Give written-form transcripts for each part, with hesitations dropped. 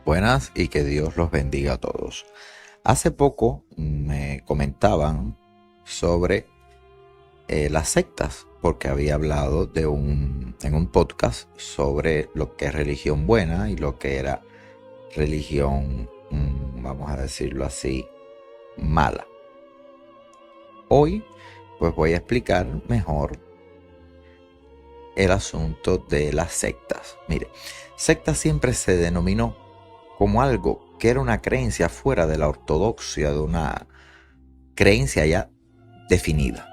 Buenas y que Dios los bendiga a todos. Hace poco me comentaban sobre las sectas, porque había hablado en un podcast sobre lo que es religión buena y lo que era religión, vamos a decirlo así, mala. Hoy pues voy a explicar mejor el asunto de las sectas. Mire, secta siempre se denominó como algo que era una creencia fuera de la ortodoxia, de una creencia ya definida.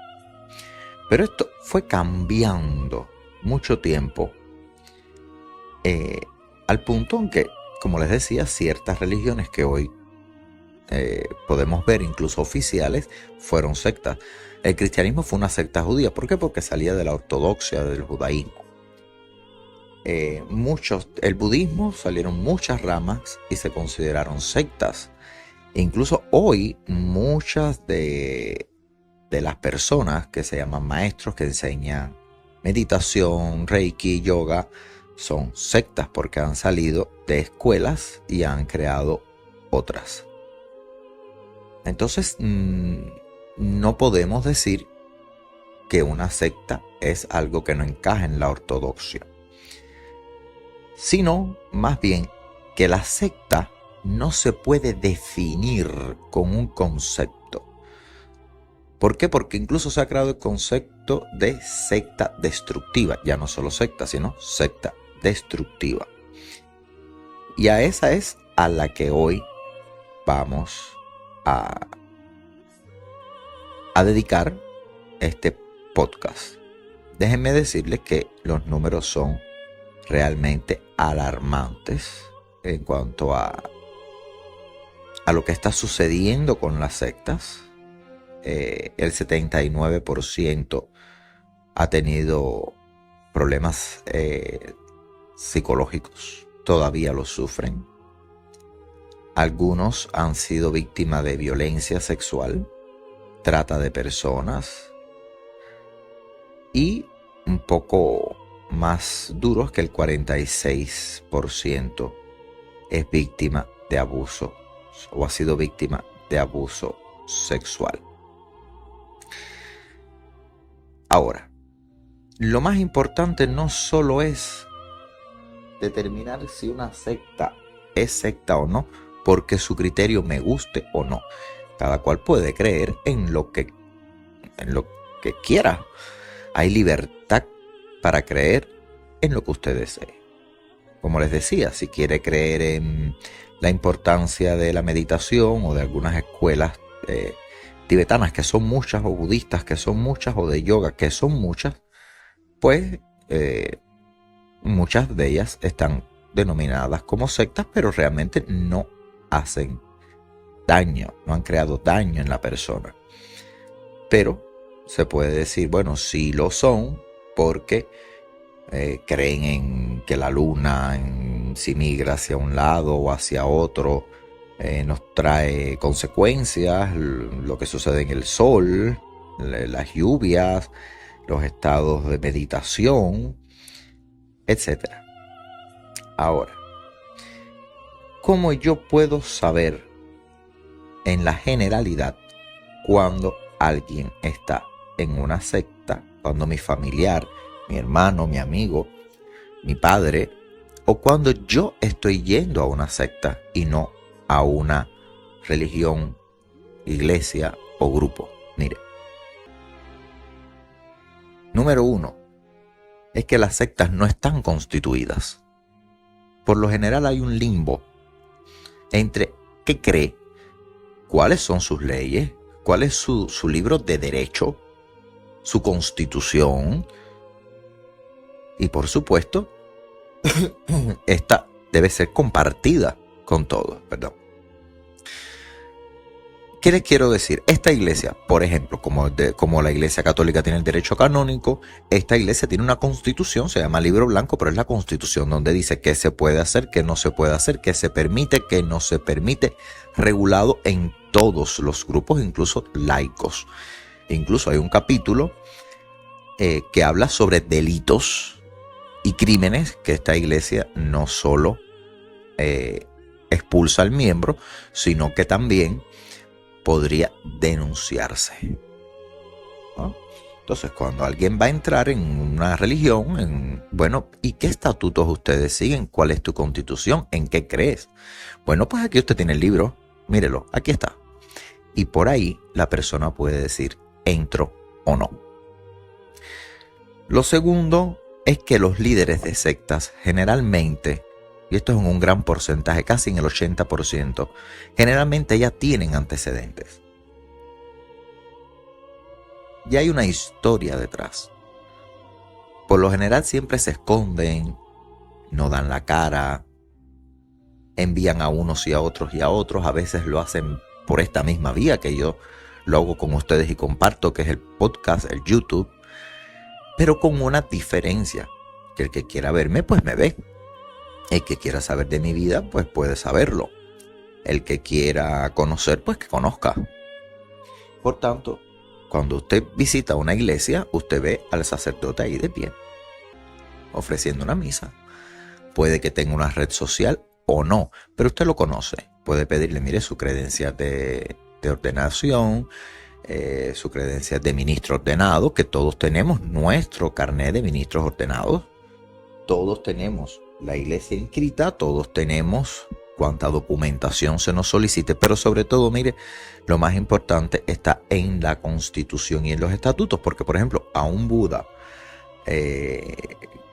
Pero esto fue cambiando mucho tiempo, al punto en que, como les decía, ciertas religiones que hoy podemos ver, incluso oficiales, fueron sectas. El cristianismo fue una secta judía. ¿Por qué? Porque salía de la ortodoxia del judaísmo. El budismo salieron muchas ramas y se consideraron sectas. Incluso hoy muchas de las personas que se llaman maestros, que enseñan meditación, reiki, yoga, son sectas porque han salido de escuelas y han creado otras. Entonces no podemos decir que una secta es algo que no encaja en la ortodoxia, sino más bien que la secta no se puede definir con un concepto. ¿Por qué? Porque incluso se ha creado el concepto de secta destructiva. Ya no solo secta, sino secta destructiva. Y a esa es a la que hoy vamos a dedicar este podcast. Déjenme decirles que los números son realmente alarmantes en cuanto a lo que está sucediendo con las sectas. El 79% ha tenido problemas psicológicos, todavía los sufren. Algunos han sido víctimas de violencia sexual, trata de personas y un poco más duros, que el 46% es víctima de abuso o ha sido víctima de abuso sexual. Ahora, lo más importante no solo es determinar si una secta es secta o no, porque su criterio me guste o no. Cada cual puede creer en lo que quiera. Hay libertad para creer en lo que usted desee. Como les decía, si quiere creer en la importancia de la meditación o de algunas escuelas tibetanas, que son muchas, o budistas, que son muchas, o de yoga, que son muchas, pues muchas de ellas están denominadas como sectas, pero realmente no hacen daño, no han creado daño en la persona. Pero se puede decir, bueno, sí lo son, porque creen en que la luna, si migra hacia un lado o hacia otro, nos trae consecuencias, lo que sucede en el sol, las lluvias, los estados de meditación, etc. Ahora, ¿cómo yo puedo saber en la generalidad cuando alguien está en una secta? Cuando mi familiar, mi hermano, mi amigo, mi padre, o cuando yo estoy yendo a una secta y no a una religión, iglesia o grupo. Mire, número 1 es que las sectas no están constituidas. Por lo general hay un limbo entre qué cree, cuáles son sus leyes, cuál es su libro de derecho, su constitución, y por supuesto esta debe ser compartida con todos, perdón. ¿Qué les quiero decir? Esta iglesia, por ejemplo, como la iglesia católica tiene el derecho canónico, esta iglesia tiene una constitución, se llama libro blanco, pero es la constitución donde dice qué se puede hacer, qué no se puede hacer, qué se permite, qué no se permite, regulado en todos los grupos, incluso laicos. Incluso hay un capítulo que habla sobre delitos y crímenes que esta iglesia no solo expulsa al miembro, sino que también podría denunciarse, ¿no? Entonces, cuando alguien va a entrar en una religión, bueno, ¿y qué estatutos ustedes siguen? ¿Cuál es tu constitución? ¿En qué crees? Bueno, pues aquí usted tiene el libro, mírelo, aquí está. Y por ahí la persona puede decir, entro o no. Lo segundo es que los líderes de sectas generalmente, y esto es en un gran porcentaje, casi en el 80%, generalmente ya tienen antecedentes. Ya hay una historia detrás. Por lo general siempre se esconden, no dan la cara, envían a unos y a otros, a veces lo hacen por esta misma vía que yo lo hago con ustedes y comparto, que es el podcast, el YouTube, pero con una diferencia, que el que quiera verme, pues me ve. El que quiera saber de mi vida, pues puede saberlo. El que quiera conocer, pues que conozca. Por tanto, cuando usted visita una iglesia, usted ve al sacerdote ahí de pie, ofreciendo una misa. Puede que tenga una red social o no, pero usted lo conoce. Puede pedirle, mire, su credencial de ordenación, su credencial de ministro ordenado, que todos tenemos nuestro carnet de ministros ordenados. Todos tenemos la iglesia inscrita, todos tenemos cuanta documentación se nos solicite, pero sobre todo, mire, lo más importante está en la Constitución y en los estatutos, porque por ejemplo, a un Buda,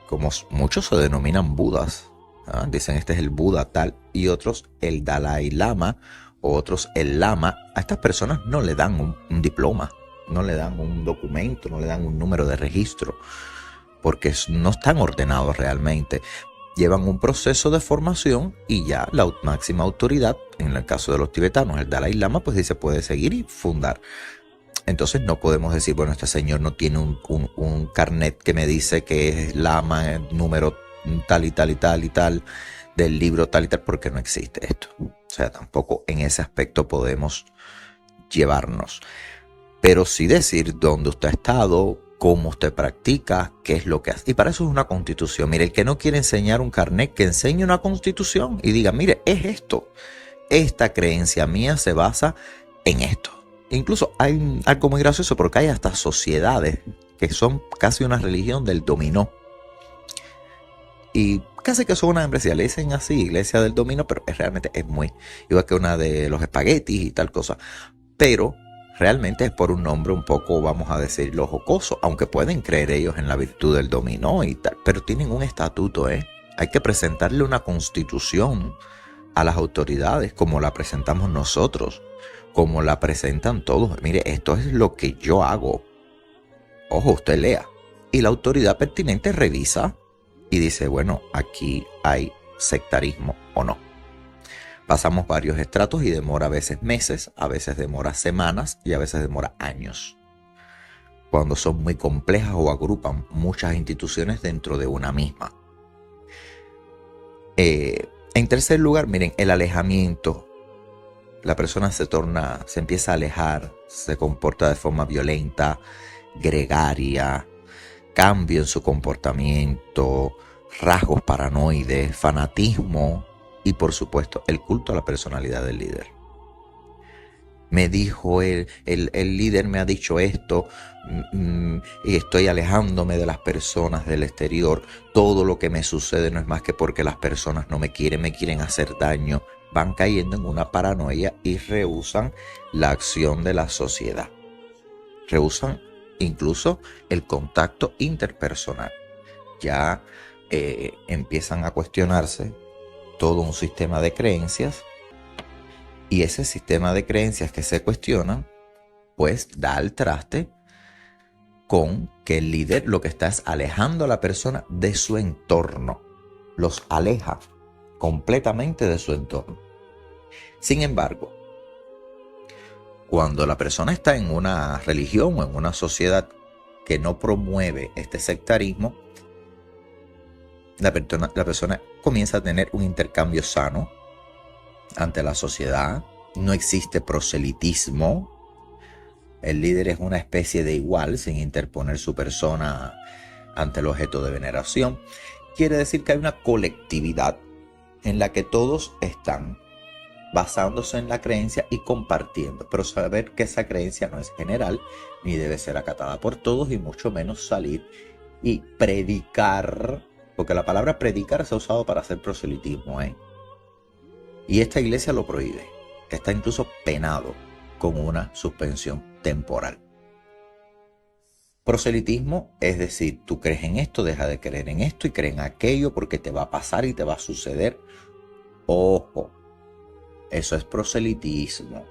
como muchos se denominan Budas, ¿ah? Dicen este es el Buda tal, y otros el Dalai Lama, o otros el Lama, a estas personas no le dan un diploma, no le dan un documento, no le dan un número de registro, porque no están ordenados realmente. Llevan un proceso de formación y ya la máxima autoridad, en el caso de los tibetanos, el Dalai Lama, pues dice puede seguir y fundar. Entonces no podemos decir, bueno, este señor no tiene un carnet que me dice que es Lama, número tal y tal y tal y tal, del libro tal y tal, porque no existe esto. O sea, tampoco en ese aspecto podemos llevarnos. Pero sí decir dónde usted ha estado, cómo usted practica, qué es lo que hace. Y para eso es una constitución. Mire, el que no quiere enseñar un carnet, que enseñe una constitución y diga, mire, es esto. Esta creencia mía se basa en esto. Incluso hay algo muy gracioso porque hay hasta sociedades que son casi una religión del dominó. Y casi que son una membresía, le dicen así, iglesia del dominó, pero realmente es muy igual que una de los espaguetis y tal cosa. Pero realmente es por un nombre un poco, vamos a decirlo, jocoso, aunque pueden creer ellos en la virtud del dominó y tal, pero tienen un estatuto, Hay que presentarle una constitución a las autoridades como la presentamos nosotros, como la presentan todos. Mire, esto es lo que yo hago. Ojo, usted lea. Y la autoridad pertinente revisa y dice, bueno, aquí hay sectarismo o no. Pasamos varios estratos y demora a veces meses, a veces demora semanas y a veces demora años. Cuando son muy complejas o agrupan muchas instituciones dentro de una misma. En tercer lugar, miren, el alejamiento. La persona se empieza a alejar, se comporta de forma violenta, gregaria, cambio en su comportamiento, rasgos paranoides, fanatismo y por supuesto el culto a la personalidad del líder. Me dijo el líder me ha dicho esto y estoy alejándome de las personas del exterior. Todo lo que me sucede no es más que porque las personas no me quieren hacer daño. Van cayendo en una paranoia y rehúsan la acción de la sociedad. Rehúsan incluso el contacto interpersonal. Ya empiezan a cuestionarse todo un sistema de creencias. Y ese sistema de creencias que se cuestionan, pues da al traste con que el líder lo que está es alejando a la persona de su entorno. Los aleja completamente de su entorno. Sin embargo, cuando la persona está en una religión o en una sociedad que no promueve este sectarismo, la persona comienza a tener un intercambio sano ante la sociedad. No existe proselitismo. El líder es una especie de igual sin interponer su persona ante el objeto de veneración. Quiere decir que hay una colectividad en la que todos están basándose en la creencia y compartiendo, pero saber que esa creencia no es general ni debe ser acatada por todos y mucho menos salir y predicar, porque la palabra predicar se ha usado para hacer proselitismo, y esta iglesia lo prohíbe, que está incluso penado con una suspensión temporal. Proselitismo es decir, tú crees en esto, deja de creer en esto y cree en aquello porque te va a pasar y te va a suceder. Ojo, eso es proselitismo.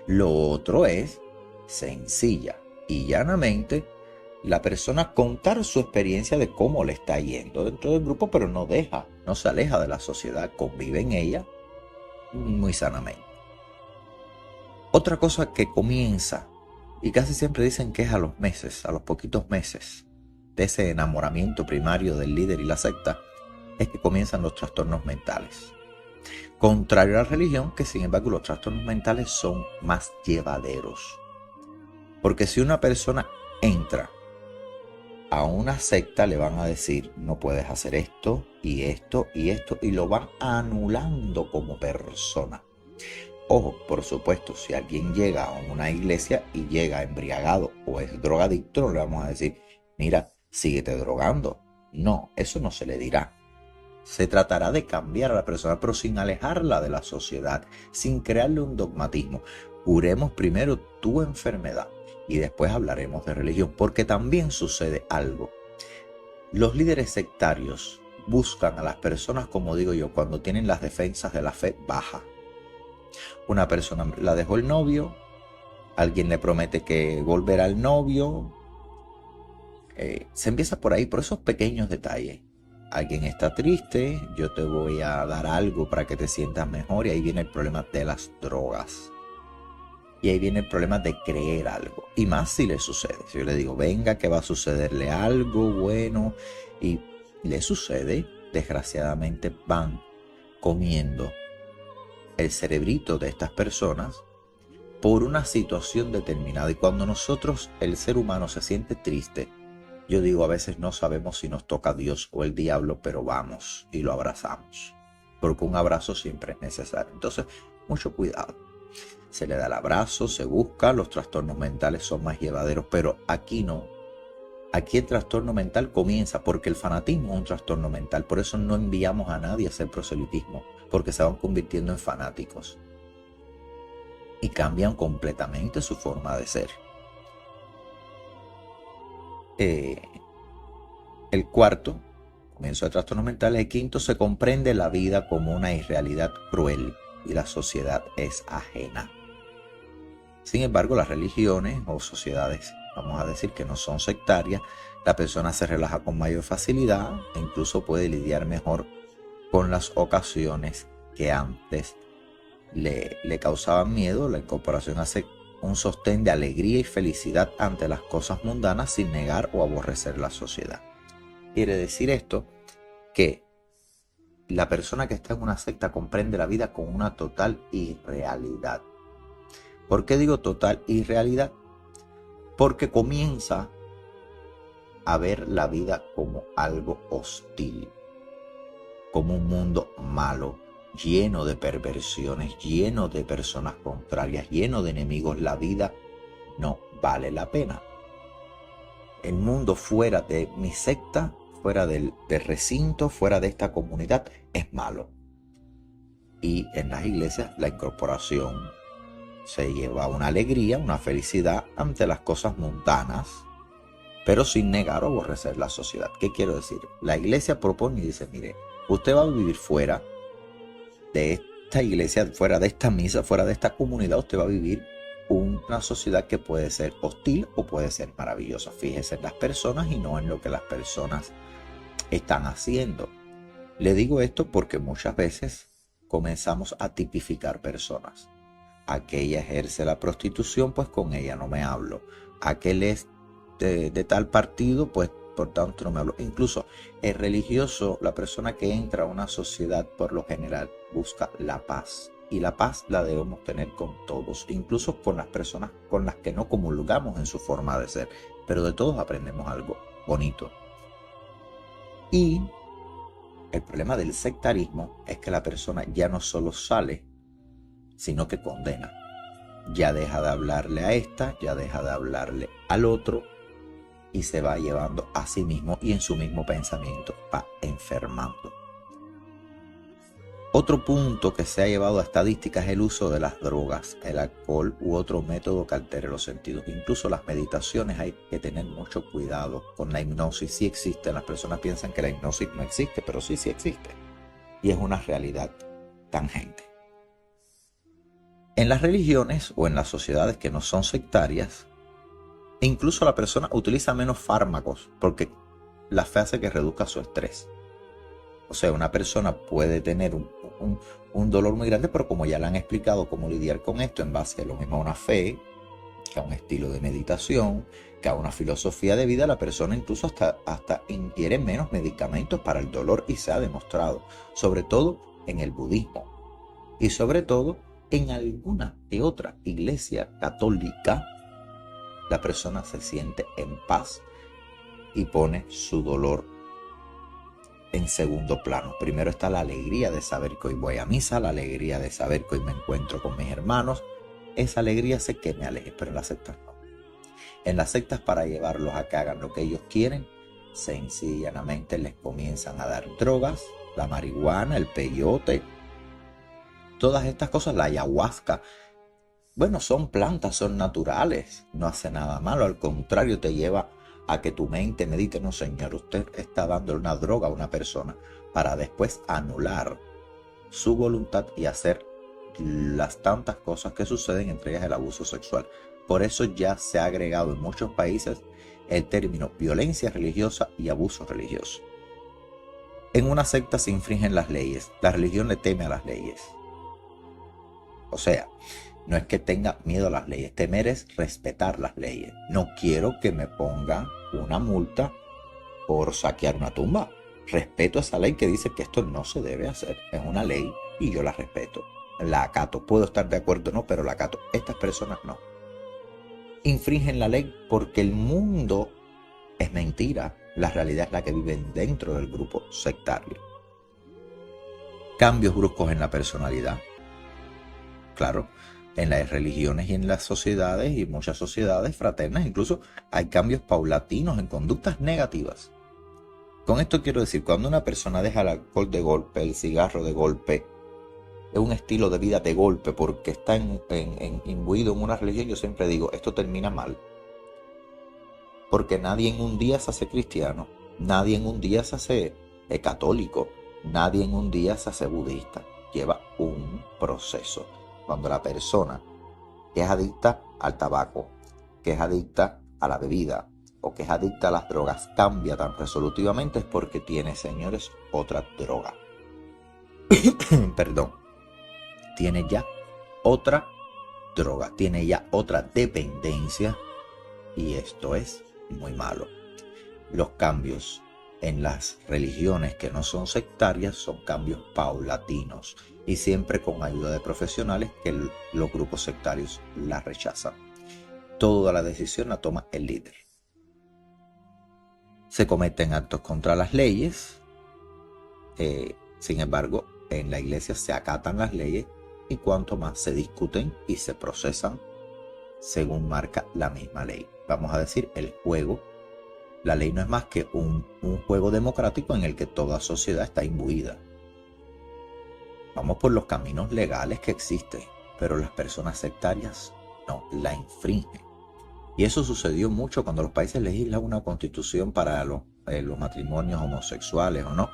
Lo otro es sencilla y llanamente la persona contar su experiencia de cómo le está yendo dentro del grupo, pero no se aleja de la sociedad, convive en ella muy sanamente. Otra cosa que comienza, y casi siempre dicen que es a los meses, a los poquitos meses de ese enamoramiento primario del líder y la secta, es que comienzan los trastornos mentales. Contrario a la religión, que sin embargo los trastornos mentales son más llevaderos. Porque si una persona entra a una secta, le van a decir, no puedes hacer esto y esto y esto, y lo van anulando como persona. Ojo, por supuesto, si alguien llega a una iglesia y llega embriagado o es drogadicto, no le vamos a decir, mira, síguete drogando. No, eso no se le dirá. Se tratará de cambiar a la persona, pero sin alejarla de la sociedad, sin crearle un dogmatismo. Curemos primero tu enfermedad y después hablaremos de religión, porque también sucede algo. Los líderes sectarios buscan a las personas, como digo yo, cuando tienen las defensas de la fe bajas. Una persona la dejó el novio, alguien le promete que volverá al novio. Se empieza por ahí, por esos pequeños detalles. Alguien está triste, yo te voy a dar algo para que te sientas mejor, y ahí viene el problema de las drogas. Y ahí viene el problema de creer algo. Y más si le sucede. Si yo le digo, venga, que va a sucederle algo bueno, y le sucede, desgraciadamente van comiendo el cerebrito de estas personas por una situación determinada. Y cuando nosotros, el ser humano, se siente triste, yo digo, a veces no sabemos si nos toca Dios o el diablo, pero vamos y lo abrazamos, porque un abrazo siempre es necesario. Entonces, mucho cuidado. Se le da el abrazo, se busca, los trastornos mentales son más llevaderos, pero aquí no. Aquí el trastorno mental comienza porque el fanatismo es un trastorno mental. Por eso no enviamos a nadie a hacer proselitismo, porque se van convirtiendo en fanáticos y cambian completamente su forma de ser. El cuarto, comienzo de trastornos mentales. El quinto, se comprende la vida como una irrealidad cruel y la sociedad es ajena. Sin embargo, las religiones o sociedades, vamos a decir que no son sectarias, la persona se relaja con mayor facilidad e incluso puede lidiar mejor con las ocasiones que antes le causaban miedo. La incorporación hace un sostén de alegría y felicidad ante las cosas mundanas sin negar o aborrecer la sociedad. Quiere decir esto que la persona que está en una secta comprende la vida con una total irrealidad. ¿Por qué digo total irrealidad? Porque comienza a ver la vida como algo hostil, como un mundo malo, lleno de perversiones, lleno de personas contrarias, lleno de enemigos. La vida no vale la pena. El mundo fuera de mi secta, fuera del recinto, fuera de esta comunidad, es malo. Y en las iglesias la incorporación se lleva una alegría, una felicidad ante las cosas mundanas, pero sin negar o aborrecer la sociedad. ¿Qué quiero decir? La iglesia propone y dice, mire, usted va a vivir fuera de esta iglesia, fuera de esta misa, fuera de esta comunidad, usted va a vivir una sociedad que puede ser hostil o puede ser maravillosa. Fíjese en las personas y no en lo que las personas están haciendo. Le digo esto porque muchas veces comenzamos a tipificar personas. Aquella ejerce la prostitución, pues con ella no me hablo. Aquel es de tal partido, pues por tanto no me hablo. Incluso el religioso, la persona que entra a una sociedad, por lo general busca la paz. Y la paz la debemos tener con todos, incluso con las personas con las que no comulgamos en su forma de ser. Pero de todos aprendemos algo bonito. Y el problema del sectarismo es que la persona ya no solo sale sino que condena. Ya deja de hablarle a esta, ya deja de hablarle al otro y se va llevando a sí mismo y en su mismo pensamiento va enfermando. Otro punto que se ha llevado a estadísticas es el uso de las drogas, el alcohol u otro método que altere los sentidos. Incluso las meditaciones hay que tener mucho cuidado con la hipnosis. Sí existe, las personas piensan que la hipnosis no existe, pero sí existe. Y es una realidad tangente. En las religiones o en las sociedades que no son sectarias, incluso la persona utiliza menos fármacos porque la fe hace que reduzca su estrés. O sea, una persona puede tener un dolor muy grande, pero como ya le han explicado cómo lidiar con esto en base a lo mismo a una fe, que a un estilo de meditación, que a una filosofía de vida, la persona incluso hasta ingiere menos medicamentos para el dolor y se ha demostrado, sobre todo en el budismo y sobre todo en alguna que otra iglesia católica, la persona se siente en paz y pone su dolor en segundo plano. Primero está la alegría de saber que hoy voy a misa, la alegría de saber que hoy me encuentro con mis hermanos. Esa alegría hace que me aleje, pero en las sectas no. En las sectas, para llevarlos a que hagan lo que ellos quieren, sencillamente les comienzan a dar drogas, la marihuana, el peyote, todas estas cosas, la ayahuasca. Bueno, son plantas, son naturales, no hace nada malo, al contrario, te lleva a que tu mente medite. No, señor, usted está dándole una droga a una persona para después anular su voluntad y hacer las tantas cosas que suceden, entre ellas el abuso sexual. Por eso ya se ha agregado en muchos países el término violencia religiosa y abuso religioso. En una secta se infringen las leyes, la religión le teme a las leyes. O sea, no es que tenga miedo a las leyes, temer es respetar las leyes. No quiero que me ponga una multa por saquear una tumba. Respeto esa ley que dice que esto no se debe hacer. Es una ley y yo la respeto. La acato. Puedo estar de acuerdo o no, pero la acato. Estas personas no. Infringen la ley porque el mundo es mentira. La realidad es la que viven dentro del grupo sectario. Cambios bruscos en la personalidad. Claro, en las religiones y en las sociedades y muchas sociedades fraternas incluso hay cambios paulatinos en conductas negativas. Con esto quiero decir, cuando una persona deja el alcohol de golpe, el cigarro de golpe, es un estilo de vida de golpe porque está imbuido en una religión, yo siempre digo, esto termina mal. Porque nadie en un día se hace cristiano, nadie en un día se hace católico, nadie en un día se hace budista. Lleva un proceso. Cuando la persona que es adicta al tabaco, que es adicta a la bebida o que es adicta a las drogas cambia tan resolutivamente, es porque tiene, señores, otra droga. Perdón. Tiene ya otra droga, tiene ya otra dependencia y esto es muy malo. Los cambios en las religiones que no son sectarias son cambios paulatinos y siempre con ayuda de profesionales que los grupos sectarios la rechazan. Toda la decisión la toma el líder. Se cometen actos contra las leyes, sin embargo, en la iglesia se acatan las leyes y cuanto más se discuten y se procesan según marca la misma ley. Vamos a decir, el juego. La ley no es más que un juego democrático en el que toda sociedad está imbuida. Vamos por los caminos legales que existen, pero las personas sectarias no, la infringen. Y eso sucedió mucho cuando los países legislan una constitución para los matrimonios homosexuales o no.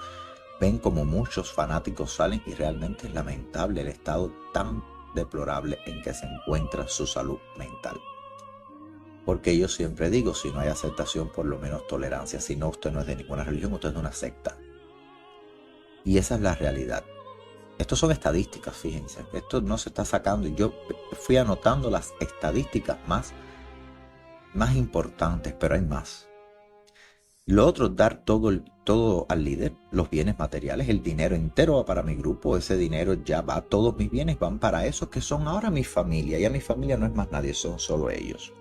Ven como muchos fanáticos salen y realmente es lamentable el estado tan deplorable en que se encuentra su salud mental. Porque yo siempre digo, si no hay aceptación, por lo menos tolerancia. Si no, usted no es de ninguna religión, usted es de una secta. Y esa es la realidad. Estos son estadísticas, fíjense. Esto no se está sacando. Y yo fui anotando las estadísticas más importantes, pero hay más. Lo otro, dar todo al líder, los bienes materiales, el dinero entero va para mi grupo, ese dinero ya va, todos mis bienes van para esos que son ahora mi familia. Ya mi familia no es más nadie, son solo ellos.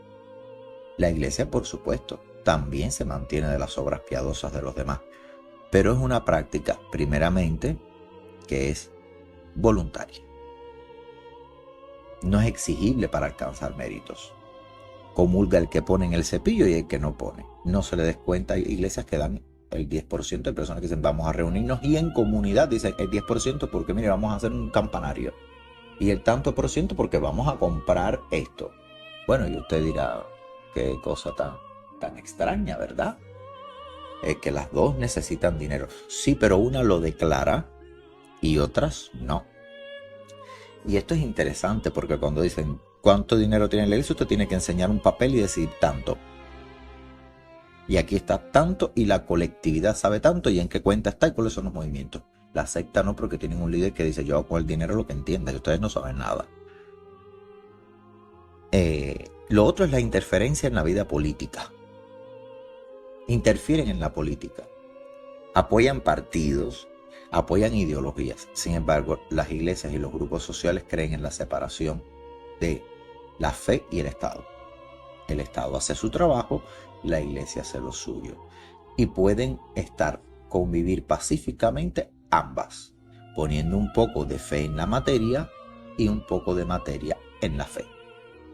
La iglesia, por supuesto, también se mantiene de las obras piadosas de los demás, pero es una práctica, primeramente, que es voluntaria. no es exigible para alcanzar méritos. Comulga el que pone en el cepillo y el que no pone. No se le descuenta. Hay iglesias que dan el 10% de personas que dicen vamos a reunirnos, y en comunidad dicen el 10% porque mire, vamos a hacer un campanario, y el tanto por ciento porque vamos a comprar esto. Bueno, y usted dirá, qué cosa tan extraña, ¿verdad? Es que las dos necesitan dinero. Sí, pero una lo declara y otras no. Y esto es interesante porque cuando dicen cuánto dinero tiene la iglesia, usted tiene que enseñar un papel y decir tanto. Y aquí está tanto, y la colectividad sabe tanto, y en qué cuenta está y cuáles son los movimientos. La secta no, porque tienen un líder que dice yo hago con el dinero lo que entienda, y ustedes no saben nada. Lo otro es la interferencia en la vida política. Interfieren en la política. Apoyan partidos, apoyan ideologías. Sin embargo, las iglesias y los grupos sociales creen en la separación de la fe y el Estado. El Estado hace su trabajo, la iglesia hace lo suyo. Y pueden convivir pacíficamente ambas, poniendo un poco de fe en la materia y un poco de materia en la fe.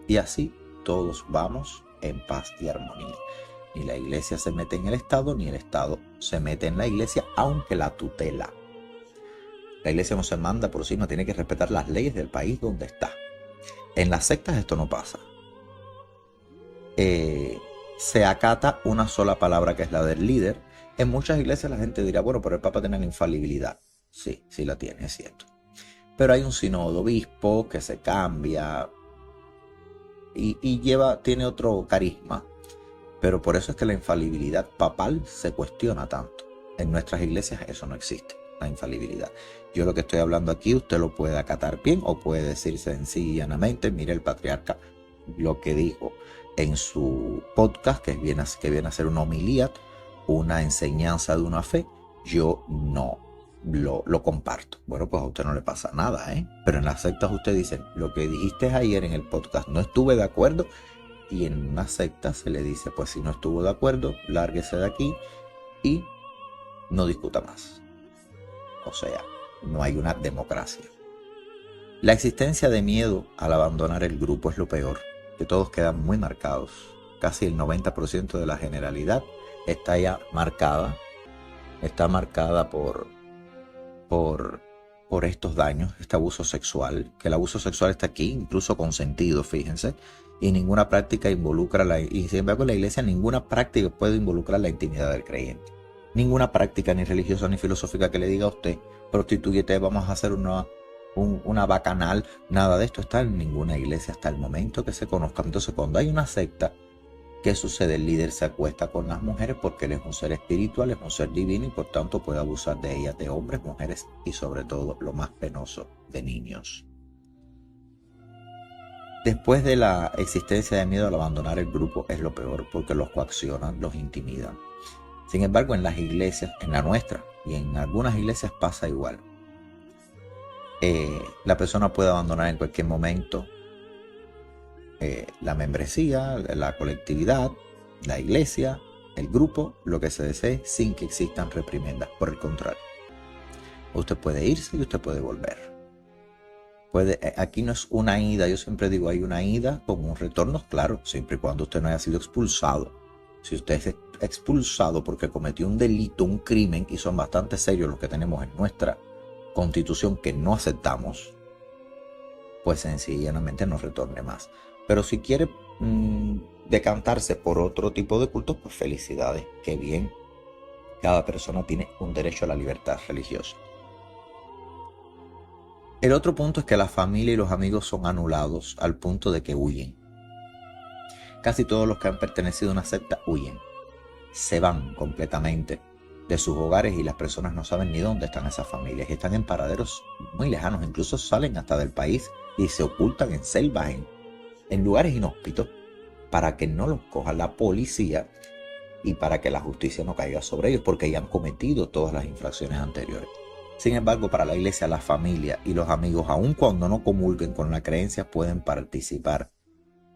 Y así todos vamos en paz y armonía. Ni la iglesia se mete en el Estado, ni el Estado se mete en la iglesia, aunque la tutela. La iglesia no se manda por sí, no tiene que respetar las leyes del país donde está. En las sectas esto no pasa. Se acata una sola palabra, que es la del líder. En muchas iglesias la gente dirá, bueno, pero el Papa tiene la infalibilidad. Sí, sí la tiene, es cierto. Pero hay un sínodo de obispo que se cambia y tiene otro carisma. Pero por eso es que la infalibilidad papal se cuestiona tanto. En nuestras iglesias eso no existe, la infalibilidad. Yo lo que estoy hablando aquí, usted lo puede acatar bien o puede decir sencillamente, mire, el patriarca lo que dijo en su podcast, que viene a ser una homilía, una enseñanza de una fe, yo no lo comparto. Bueno, pues a usted no le pasa nada, Pero en las sectas usted dice, lo que dijiste ayer en el podcast no estuve de acuerdo, y en una secta se le dice, pues si no estuvo de acuerdo, lárguese de aquí y no discuta más. O sea, no hay una democracia. La existencia de miedo al abandonar el grupo es lo peor, que todos quedan muy marcados. Casi el 90% de la generalidad está ya marcada. Está marcada por estos daños, este abuso sexual, que el abuso sexual está aquí, incluso consentido, fíjense, y ninguna práctica involucra y sin embargo en la iglesia ninguna práctica puede involucrar la intimidad del creyente. Ninguna práctica ni religiosa ni filosófica que le diga a usted, prostitúyete, vamos a hacer una bacanal, nada de esto está en ninguna iglesia hasta el momento que se conozca. Entonces, cuando hay una secta, ¿qué sucede? El líder se acuesta con las mujeres porque él es un ser espiritual, es un ser divino, y por tanto puede abusar de ellas, de hombres, mujeres y sobre todo, lo más penoso, de niños. Después de la existencia de miedo al abandonar el grupo es lo peor, porque los coaccionan, los intimidan. Sin embargo, en las iglesias, en la nuestra y en algunas iglesias pasa igual. La persona puede abandonar en cualquier momento la membresía, la colectividad, la iglesia, el grupo, lo que se desee, sin que existan reprimendas. Por el contrario, usted puede irse y usted puede volver. Aquí no es una ida, yo siempre digo, hay una ida con un retorno, claro, siempre y cuando usted no haya sido expulsado. Si usted es expulsado porque cometió un delito, un crimen, y son bastante serios los que tenemos en nuestra constitución que no aceptamos, pues sencillamente no retorne más. Pero si quiere decantarse por otro tipo de cultos, pues felicidades, qué bien. Cada persona tiene un derecho a la libertad religiosa. El otro punto es que la familia y los amigos son anulados al punto de que huyen. Casi todos los que han pertenecido a una secta huyen. Se van completamente de sus hogares y las personas no saben ni dónde están esas familias. Y están en paraderos muy lejanos, incluso salen hasta del país y se ocultan en selvas, en lugares inhóspitos, para que no los coja la policía y para que la justicia no caiga sobre ellos, porque ya han cometido todas las infracciones anteriores. Sin embargo, para la iglesia, la familia y los amigos, aun cuando no comulguen con la creencia, pueden participar,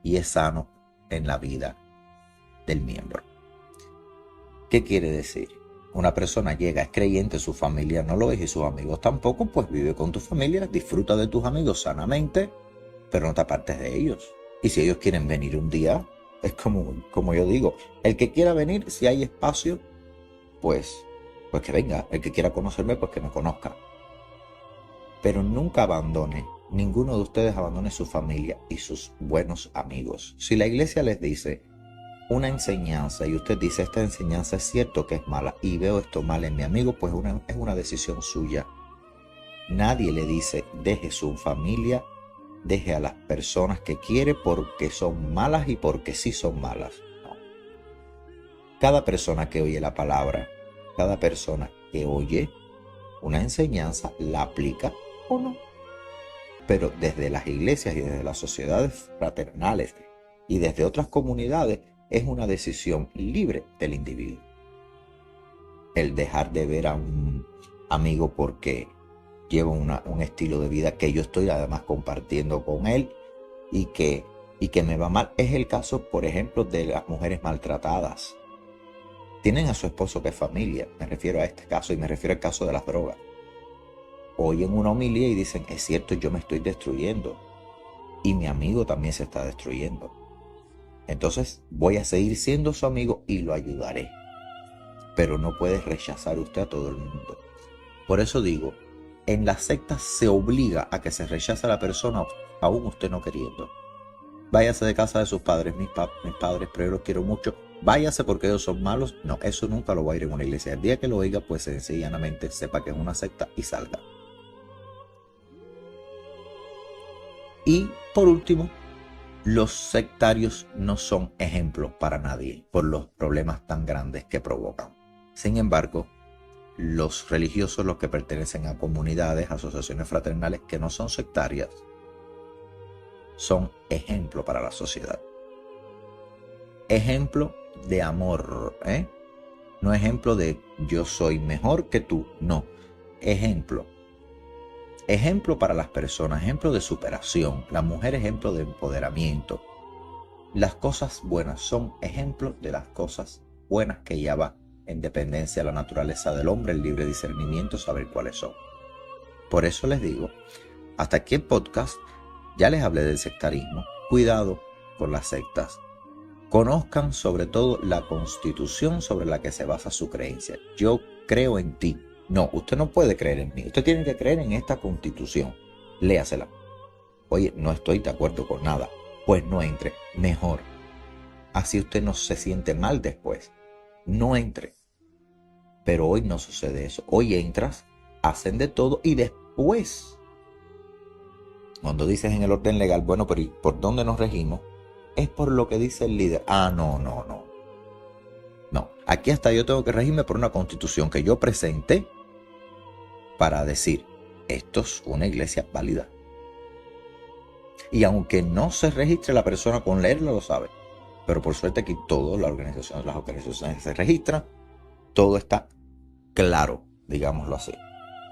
y es sano en la vida del miembro. ¿Qué quiere decir? Una persona llega, es creyente, su familia no lo es y sus amigos tampoco, pues vive con tu familia, disfruta de tus amigos sanamente, pero no te apartes de ellos. Y si ellos quieren venir un día, es como yo digo, el que quiera venir, si hay espacio, pues que venga. El que quiera conocerme, pues que me conozca. Pero nunca abandone, ninguno de ustedes abandone su familia y sus buenos amigos. Si la iglesia les dice una enseñanza y usted dice esta enseñanza es cierto que es mala y veo esto mal en mi amigo, pues es una decisión suya. Nadie le dice deje su familia, deje a las personas que quiere porque son malas y porque sí son malas. No. Cada persona que oye la palabra, cada persona que oye una enseñanza, la aplica o no. Pero desde las iglesias y desde las sociedades fraternales y desde otras comunidades es una decisión libre del individuo. El dejar de ver a un amigo porque lleva un estilo de vida que yo estoy además compartiendo con él y que me va mal. Es el caso, por ejemplo, de las mujeres maltratadas. Tienen a su esposo que es familia, me refiero a este caso y me refiero al caso de las drogas. Oyen una homilía y dicen, es cierto, yo me estoy destruyendo y mi amigo también se está destruyendo. Entonces voy a seguir siendo su amigo y lo ayudaré. Pero no puede rechazar usted a todo el mundo. Por eso digo, en las sectas se obliga a que se rechace a la persona aún usted no queriendo. Váyase de casa de sus padres, mis padres, pero yo los quiero mucho. Váyase porque ellos son malos. No, eso nunca lo va a ir en una iglesia. El día que lo oiga, pues sencillamente sepa que es una secta y salga. Y por último, los sectarios no son ejemplos para nadie por los problemas tan grandes que provocan. Sin embargo, los religiosos, los que pertenecen a comunidades, asociaciones fraternales que no son sectarias, son ejemplo para la sociedad. Ejemplo de amor, no ejemplo de yo soy mejor que tú, no. Ejemplo para las personas, ejemplo de superación. La mujer, ejemplo de empoderamiento. Las cosas buenas son ejemplos de las cosas buenas que ella va en dependencia de la naturaleza del hombre, el libre discernimiento, saber cuáles son. Por eso les digo, hasta aquí el podcast, ya les hablé del sectarismo. Cuidado con las sectas. Conozcan sobre todo la constitución sobre la que se basa su creencia. Yo creo en ti. No, usted no puede creer en mí. Usted tiene que creer en esta constitución. Léasela. Oye, no estoy de acuerdo con nada. Pues no entre. Mejor. Así usted no se siente mal después. No entre. Pero hoy no sucede eso. Hoy entras, hacen de todo y después, cuando dices en el orden legal, bueno, pero ¿y por dónde nos regimos? Es por lo que dice el líder. No. No, aquí hasta yo tengo que regirme por una constitución que yo presenté para decir, esto es una iglesia válida. Y aunque no se registre la persona con leerlo, lo sabe. Pero por suerte aquí todas las organizaciones se registran, todo está claro, digámoslo así.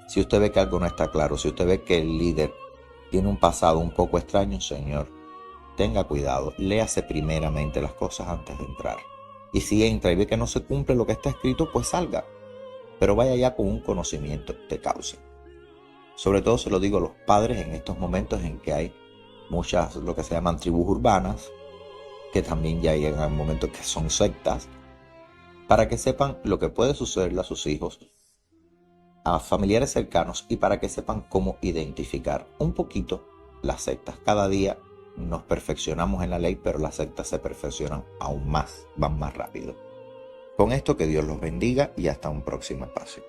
Si usted ve que algo no está claro, si usted ve que el líder tiene un pasado un poco extraño, señor, tenga cuidado, léase primeramente las cosas antes de entrar. Y si entra y ve que no se cumple lo que está escrito, pues salga. Pero vaya ya con un conocimiento de causa. Sobre todo se lo digo a los padres en estos momentos en que hay muchas, lo que se llaman tribus urbanas, que también ya llegan a momentos que son sectas, para que sepan lo que puede sucederle a sus hijos, a familiares cercanos, y para que sepan cómo identificar un poquito las sectas. Cada día nos perfeccionamos en la ley, pero las sectas se perfeccionan aún más, van más rápido. Con esto, que Dios los bendiga y hasta un próximo espacio.